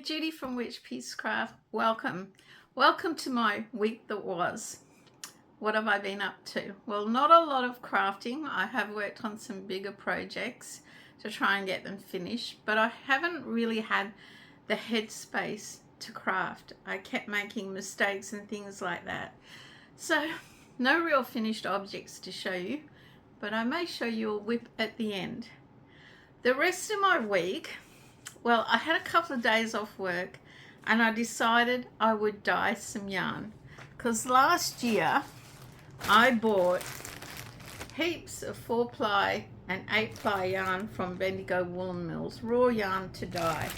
Judy from Witchpeace Craft. Welcome to my week that was. What have I been up to? Well, not a lot of crafting. I have worked on some bigger projects to try and get them finished, but I haven't really had the headspace to craft. I kept making mistakes and things like that. So no real finished objects to show you, but I may show you a whip at the end. The rest of my week, well, I had a couple of days off work and I decided I would dye some yarn, because last year I bought heaps of 4-ply and 8-ply yarn from Bendigo Woolen Mills, raw yarn to dye,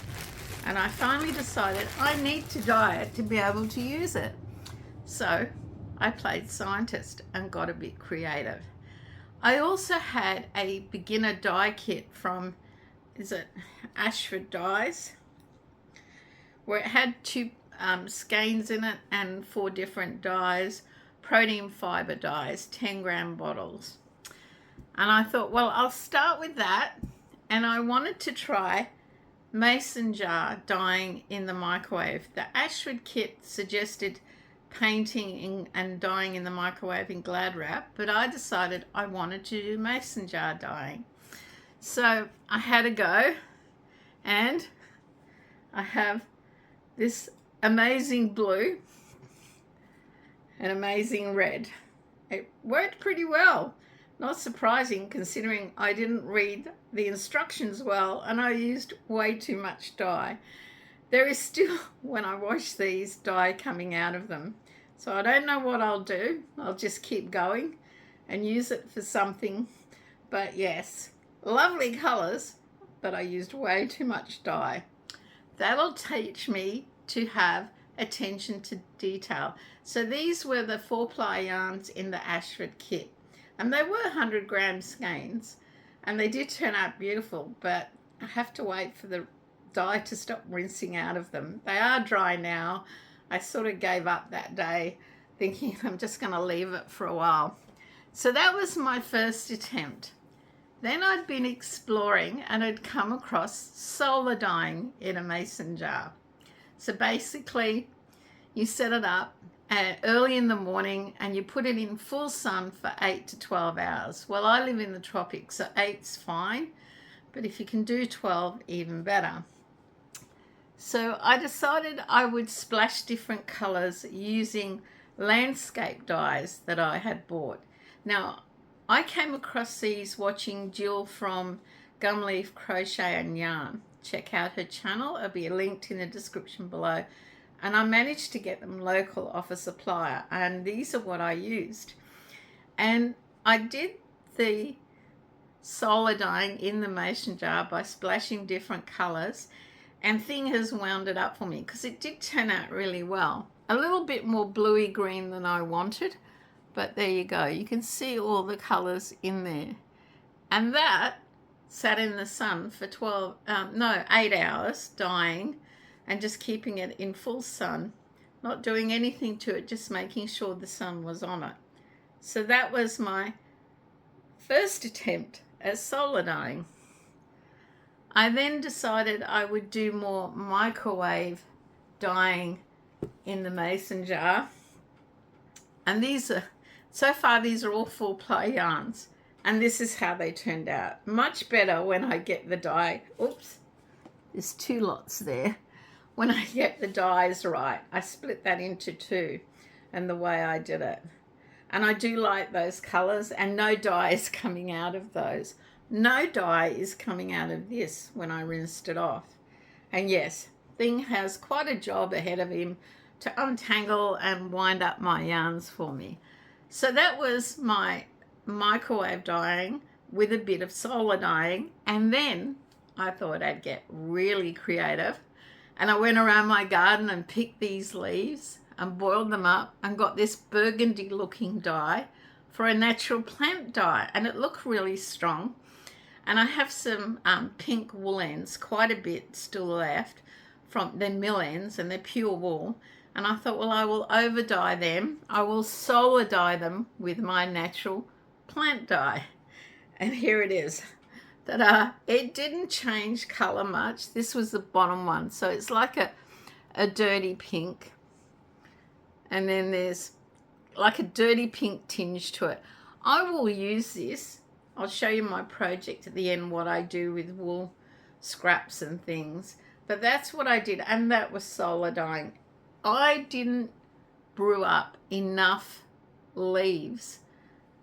and I finally decided I need to dye it to be able to use it. So I played scientist and got a bit creative. I also had a beginner dye kit from, is it Ashford Dyes, where it had 2 skeins in it and 4 different dyes, protein fiber dyes, 10-gram bottles. And I thought, well, I'll start with that. And I wanted to try mason jar dyeing in the microwave. The Ashford kit suggested painting and dyeing in the microwave in Glad wrap, but I decided I wanted to do mason jar dyeing. So I had a go, and I have this amazing blue and amazing red. It worked pretty well. Not surprising, considering I didn't read the instructions well and I used way too much dye. There is still, when I wash these, dye coming out of them. So I don't know what I'll do. I'll just keep going and use it for something. But yes, lovely colours, but I used way too much dye. That'll teach me to have attention to detail. So these were the 4-ply yarns in the Ashford kit, and they were 100-gram skeins, and they did turn out beautiful, but I have to wait for the dye to stop rinsing out of them. They are dry now. I sort of gave up that day, thinking I'm just going to leave it for a while. So that was my first attempt. Then I'd been exploring and had come across solar dyeing in a mason jar. So basically, you set it up early in the morning and you put it in full sun for 8 to 12 hours. Well, I live in the tropics, so 8's fine, but if you can do 12, even better. So I decided I would splash different colors using landscape dyes that I had bought. Now, I came across these watching Jill from Gumleaf Crochet and Yarn. Check out her channel. It'll be linked in the description below. And I managed to get them local off a supplier, and these are what I used. And I did the solar dyeing in the mason jar by splashing different colors, and thing has wound it up for me because it did turn out really well. A little bit more bluey green than I wanted, but there you go. You can see all the colors in there. And that sat in the sun for 8 hours dyeing, and just keeping it in full sun, not doing anything to it, just making sure the sun was on it. So that was my first attempt at solar dyeing. I then decided I would do more microwave dyeing in the mason jar. And these are, so far these are all 4-ply yarns. And this is how they turned out. Much better when I get the dye. Oops, there's 2 lots there. When I get the dyes right, I split that into 2, and the way I did it. And I do like those colors, and no dye is coming out of those. No dye is coming out of this when I rinsed it off. And yes, Thing has quite a job ahead of him to untangle and wind up my yarns for me. So that was my microwave dyeing with a bit of solar dyeing. And then I thought I'd get really creative. And I went around my garden and picked these leaves and boiled them up and got this burgundy looking dye for a natural plant dye. And it looked really strong. And I have some pink wool ends, quite a bit still left from their mill ends, and they're pure wool. And I thought, well, I will over dye them. I will solar dye them with my natural plant dye. And here it is. Ta-da! It didn't change color much. This was the bottom one, so it's like a dirty pink, and then there's like a dirty pink tinge to it. I will use this. I'll show you my project at the end, what I do with wool scraps and things, but that's what I did, and that was solar dyeing. I didn't brew up enough leaves.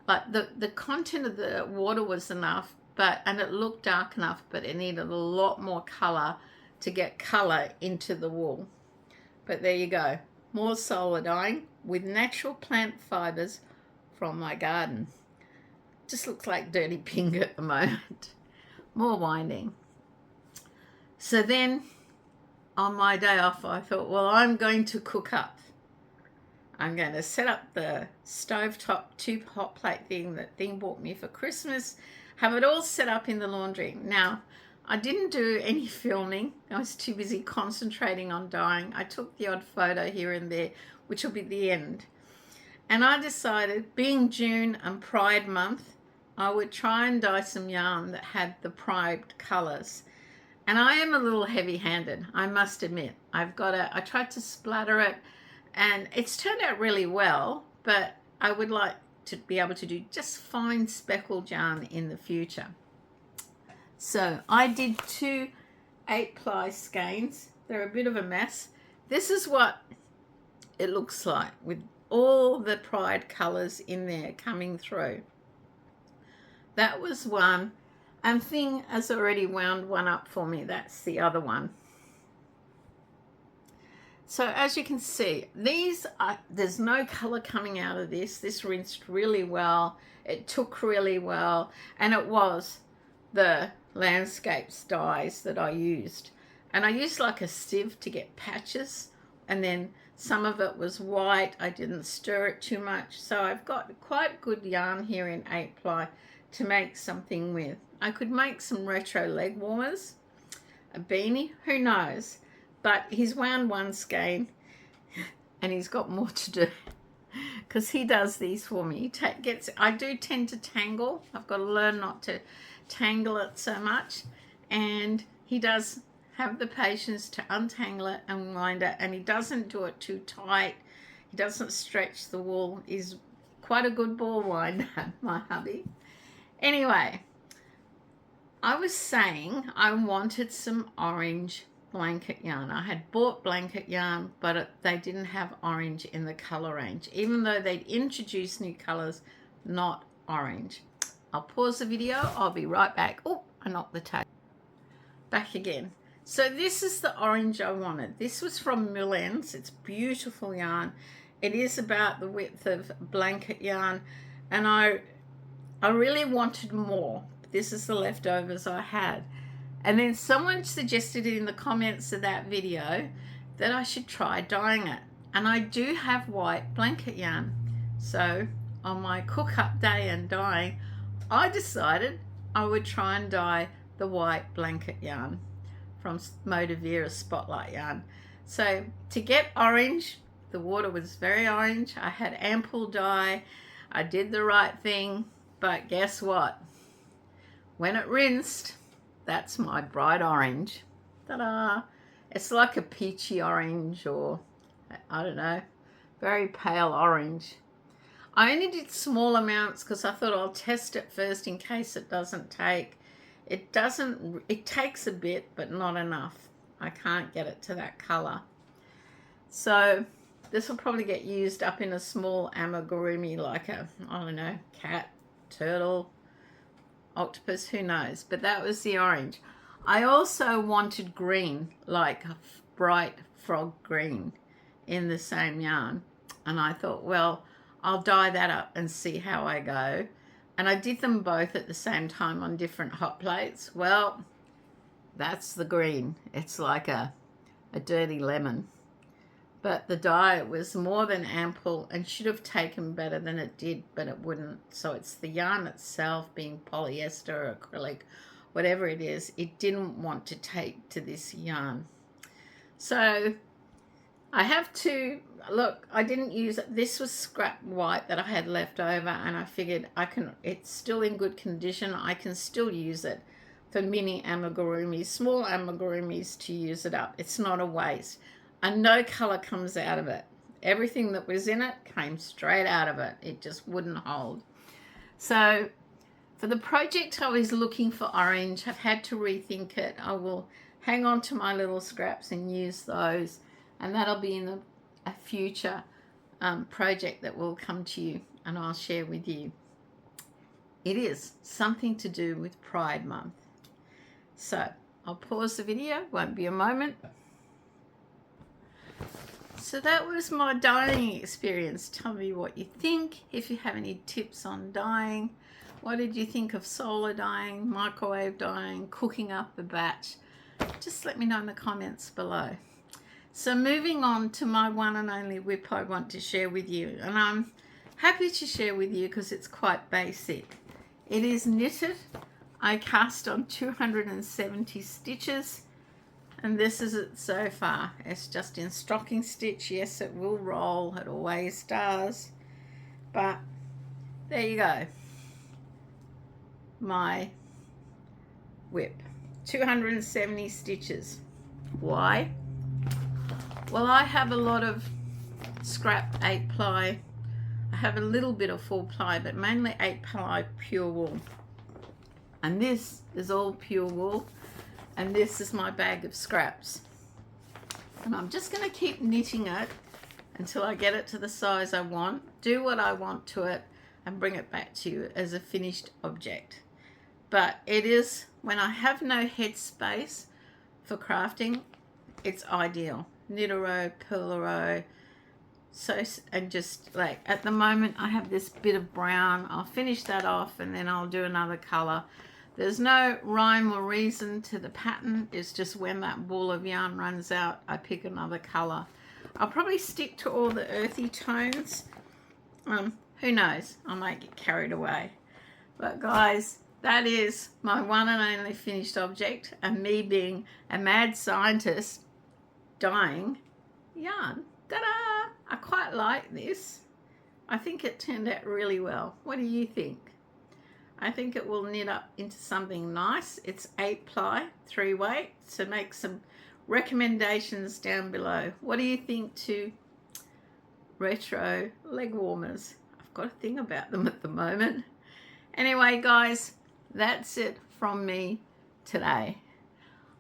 Like the content of the water was enough, and it looked dark enough, but it needed a lot more color to get color into the wool. But there you go, more solar dyeing with natural plant fibers from my garden. Just looks like dirty pink at the moment. More winding. So then on my day off, I thought, well, I'm going to cook up. I'm going to set up the stovetop 2 hot plate thing that Thing bought me for Christmas, have it all set up in the laundry. Now, I didn't do any filming. I was too busy concentrating on dyeing. I took the odd photo here and there, which will be the end. And I decided, being June and Pride month, I would try and dye some yarn that had the Pride colors. And I am a little heavy-handed, I must admit. I tried to splatter it, and it's turned out really well, but I would like to be able to do just fine speckled yarn in the future. So I did 2 8-ply skeins. They're a bit of a mess. This is what it looks like with all the Pride colors in there coming through. That was one, and Thing has already wound one up for me. That's the other one. So as you can see, there's no color coming out of this. This rinsed really well. It took really well, and it was the landscapes dyes that I used. And I used like a sieve to get patches, and then some of it was white. I didn't stir it too much. So I've got quite good yarn here in 8-ply to make something with. I could make some retro leg warmers, a beanie, who knows. But he's wound one skein and he's got more to do because he does these for me. I do tend to tangle. I've got to learn not to tangle it so much. And he does have the patience to untangle it and wind it. And he doesn't do it too tight. He doesn't stretch the wool. He's quite a good ball winder, my hubby. Anyway, I was saying I wanted some orange blanket yarn. I had bought blanket yarn, but they didn't have orange in the color range, even though they'd introduced new colors, not orange. I'll pause the video. I'll be right back. Oh, I knocked the tape. Back again. So this is the orange I wanted. This was from Mill Ends. It's beautiful yarn. It is about the width of blanket yarn, and I really wanted more. This is the leftovers I had. And then someone suggested in the comments of that video that I should try dyeing it. And I do have white blanket yarn. So on my cook-up day and dyeing, I decided I would try and dye the white blanket yarn from Motivera Spotlight yarn. So to get orange, the water was very orange. I had ample dye. I did the right thing. But guess what? When it rinsed, that's my bright orange. Ta-da! It's like a peachy orange, or I don't know, very pale orange. I only did small amounts because I thought I'll test it first in case it doesn't take. It takes a bit, but not enough. I can't get it to that color. So this will probably get used up in a small amigurumi, like a, I don't know, cat, turtle, octopus, who knows. But that was the orange. I also wanted green, like a bright frog green in the same yarn. And I thought, well, I'll dye that up and see how I go. And I did them both at the same time on different hot plates. Well, that's the green. It's like a dirty lemon. But the dye was more than ample and should have taken better than it did, but it wouldn't. So it's the yarn itself, being polyester, acrylic, whatever it is, it didn't want to take to this yarn. So I have to, look, I didn't use it. This was scrap white that I had left over, and I figured it's still in good condition. I can still use it. for mini amigurumis, small amigurumis, to use it up. It's not a waste. And no colour comes out of it. Everything that was in it came straight out of it. It just wouldn't hold. So for the project I was looking for orange, I've had to rethink it. I will hang on to my little scraps and use those, and that'll be in a future project that will come to you and I'll share with you. It is something to do with Pride Month. So I'll pause the video, won't be a moment. So that was my dyeing experience. Tell me what you think. If you have any tips on dyeing, what did you think of solar dyeing, microwave dyeing, cooking up a batch? Just let me know in the comments below. So moving on to my one and only whip I want to share with you. And I'm happy to share with you because it's quite basic. It is knitted. I cast on 270 stitches. And this is it so far. It's just in stocking stitch. Yes, it will roll. It always does. But there you go. My whip. 270 stitches. Why? Well, I have a lot of scrap 8-ply. I have a little bit of 4-ply, but mainly 8-ply pure wool. And this is all pure wool. And this is my bag of scraps. And I'm just going to keep knitting it until I get it to the size I want, do what I want to it, and bring it back to you as a finished object. But it is, when I have no headspace for crafting, it's ideal. Knit a row, purl a row. So, and just like at the moment I have this bit of brown. I'll finish that off and then I'll do another color. There's no rhyme or reason to the pattern. It's just when that ball of yarn runs out, I pick another color. I'll probably stick to all the earthy tones. Who knows? I might get carried away. But guys, that is my one and only finished object, and me being a mad scientist dyeing yarn. Ta-da! I quite like this. I think it turned out really well. What do you think? I think it will knit up into something nice. It's 8-ply, 3-weight, so make some recommendations down below. What do you think to retro leg warmers? I've got a thing about them at the moment. Anyway, guys, that's it from me today.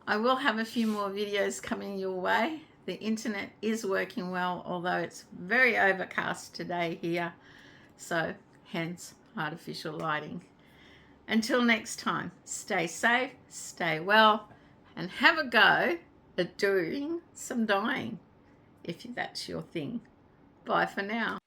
I will have a few more videos coming your way. The internet is working well, although it's very overcast today here, so hence artificial lighting. Until next time, stay safe, stay well, and have a go at doing some dyeing, if that's your thing. Bye for now.